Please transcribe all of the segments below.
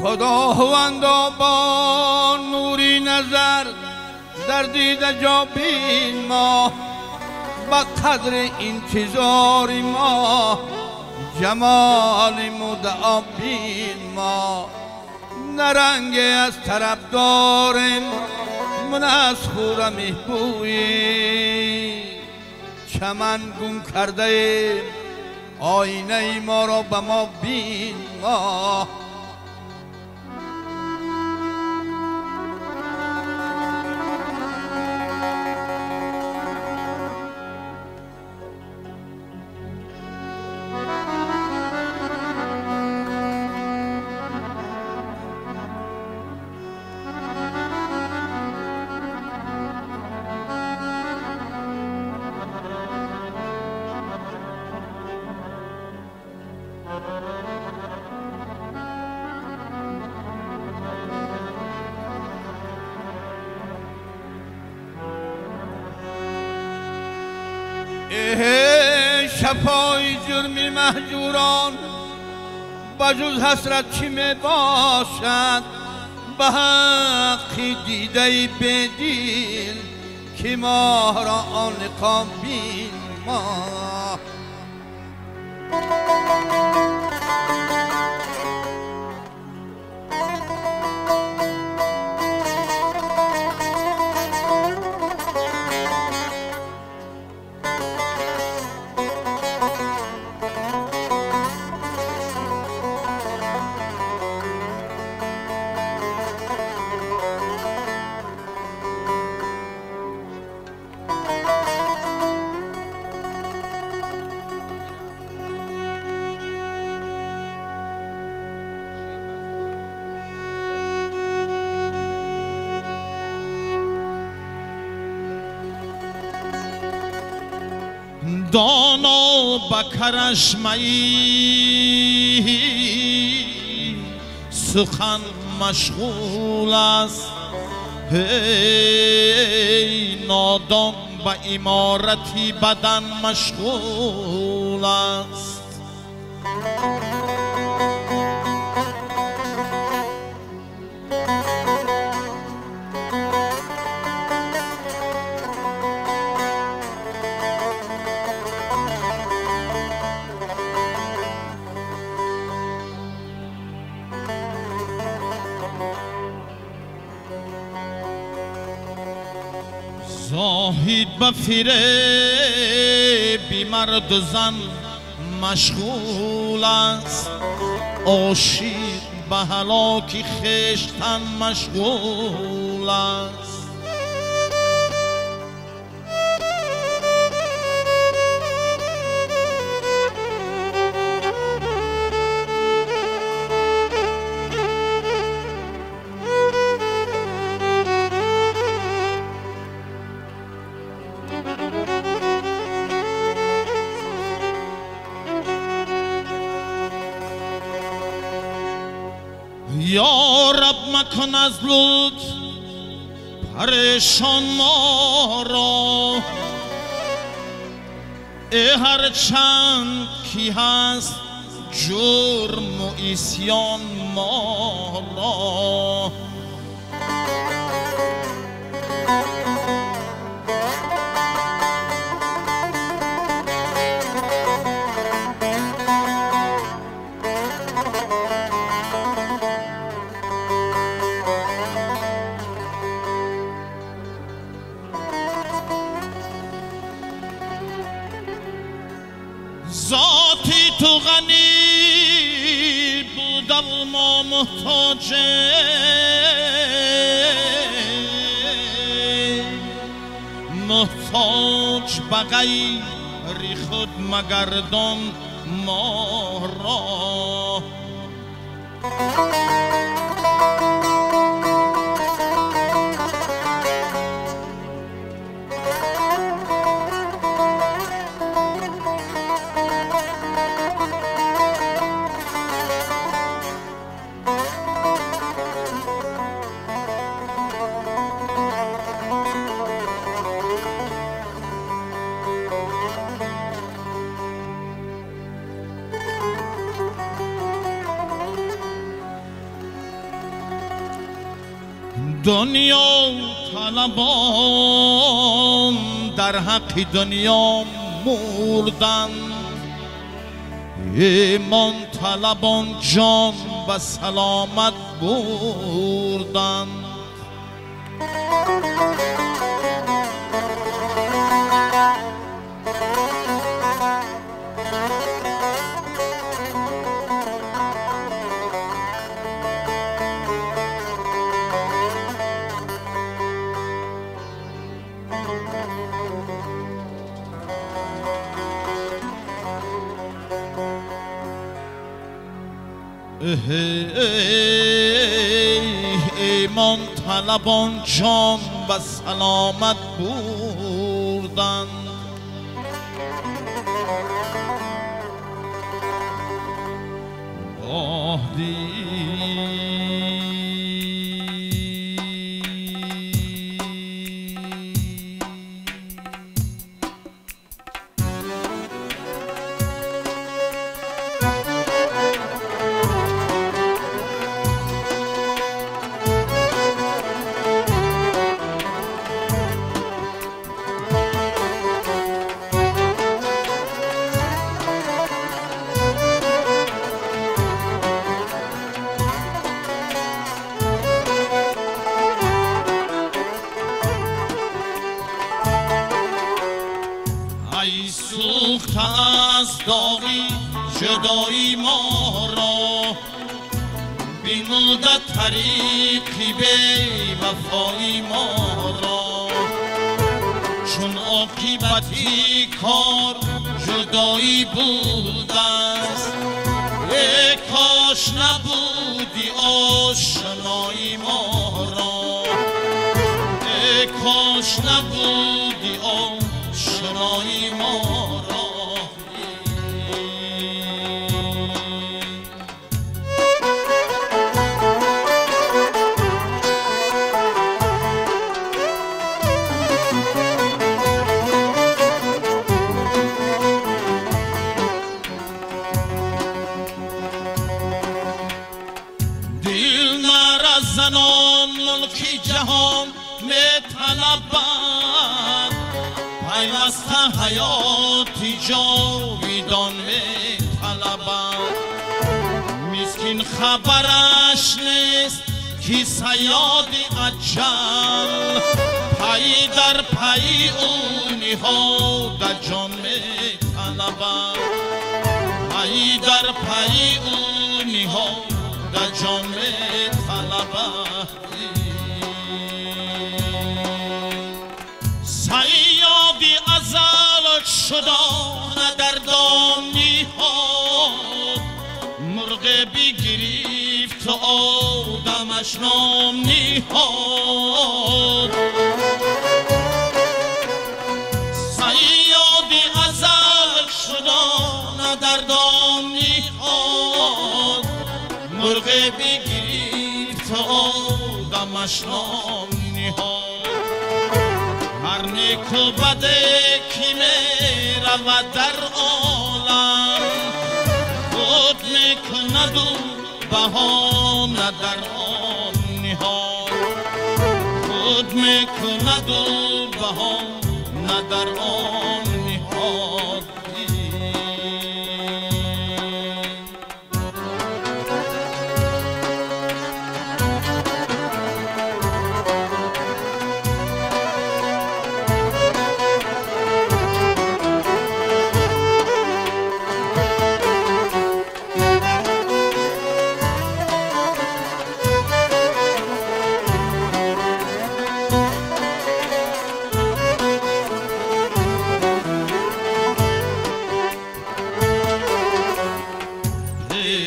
خداوندا با نوری نظر در دیده جا بین ما، با قدر انتظار ما جمال مدعا بین ما. نرنگ از طرف داریم من از خورم بویی، چمن گم کرده آینه ما را به ما بین ما. شفای جرمی مهجوران بجز حسرت چی می باشد؟ به حقی دیده بدیل که ما را آن لقا بین ما. دانا به کرشمه‌ای سخن مشغول است، هی نادان به عمارتی بدن مشغول است. زاهد به فریب مرد و زن مشغول است، عاشق به هلاک خویشتن مشغول است. یا رب مکن از لطف پریشان ما را، ای هر چند کی هست جرم و عصیان ما را. ذاتی تو غنی بود ما محتاج، محتاج به غیر خود مگردان ما را. دنیا طلبان در حق دنیا مردند، ایمان طلبان جان و سلامت بردند. ایمان طلبان جان و سلامت بردند. ای سوخته از داغی جدایی ما را، بی مدت طریقی به وفایی ما را. چون عاقبتی کار جدایی بود است، ای کاش نبودی آشنایی ما را، ای کاش نبودی آشنایی ما را. دل مرا زنان ملکی جهان می طلبند، پیوسته حیاتی جاویدان می طلبند. مسکین خبرش نیست که صیاد اجل، پی در پی او نهاده جان می طلبند، پی در پی او نهاده جان می طلبند. صیادی ازل شدانه در دام نهاد، مرغ بگرفت و آدمش نام نهاد. صیادی ازل شدانه در دام نهاد، مرغ بگرفت و آدمش نام نهاد. هر نیک و بده کی می رود در عالم، خود می کند و بهانه در آن نهاد، خود می کند و بهانه در آن نهاد.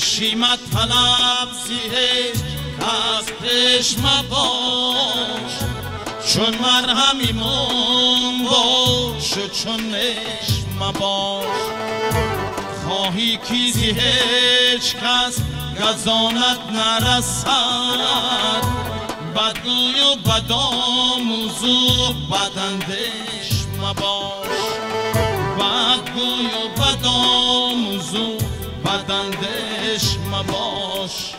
شیمت طلب زیهش از پیش مباش، چون مرهمیمون باش و چون نش مباش. خواهی که زیهش کس گزانت نرسد، بدگوی و بدآموزو بداندیش مباش، بدگوی و بدآموزو بداندیش مباشی.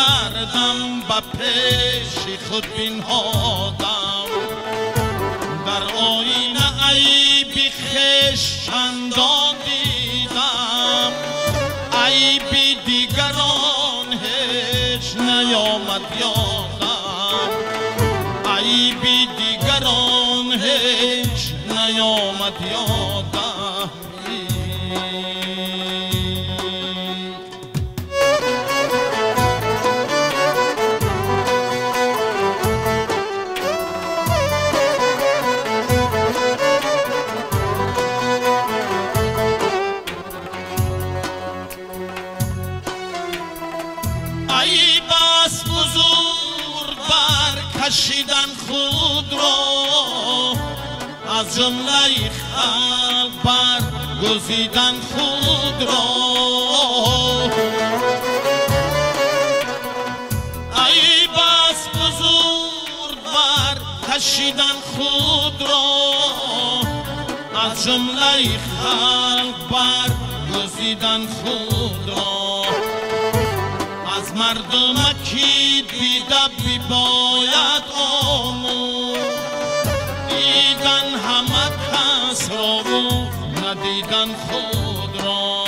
کردم به پیش خود بنهادم در آینه عیبی خویش چندان دیدم عیبی دیگران هیچ نیامد یادم عیبی دیگران هیچ نیامد یادم عیب است بزرگ برکشیدن خود را از جمله خلق برگزیدن خود را عیب است بزرگ برکشیدن خود را از جمله خلق برگزیدن خود را از مردم کی دیده باید آموز دیدن همه کس را و ندیدن خود را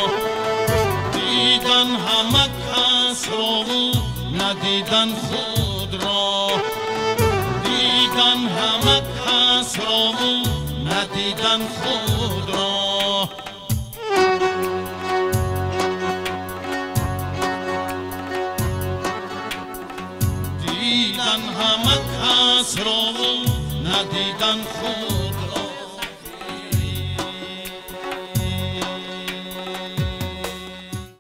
دیدن همه کس را و ندیدن خود را دیدن همه کس را و ندیدن خود را دیدن همه کس را ندیدن خود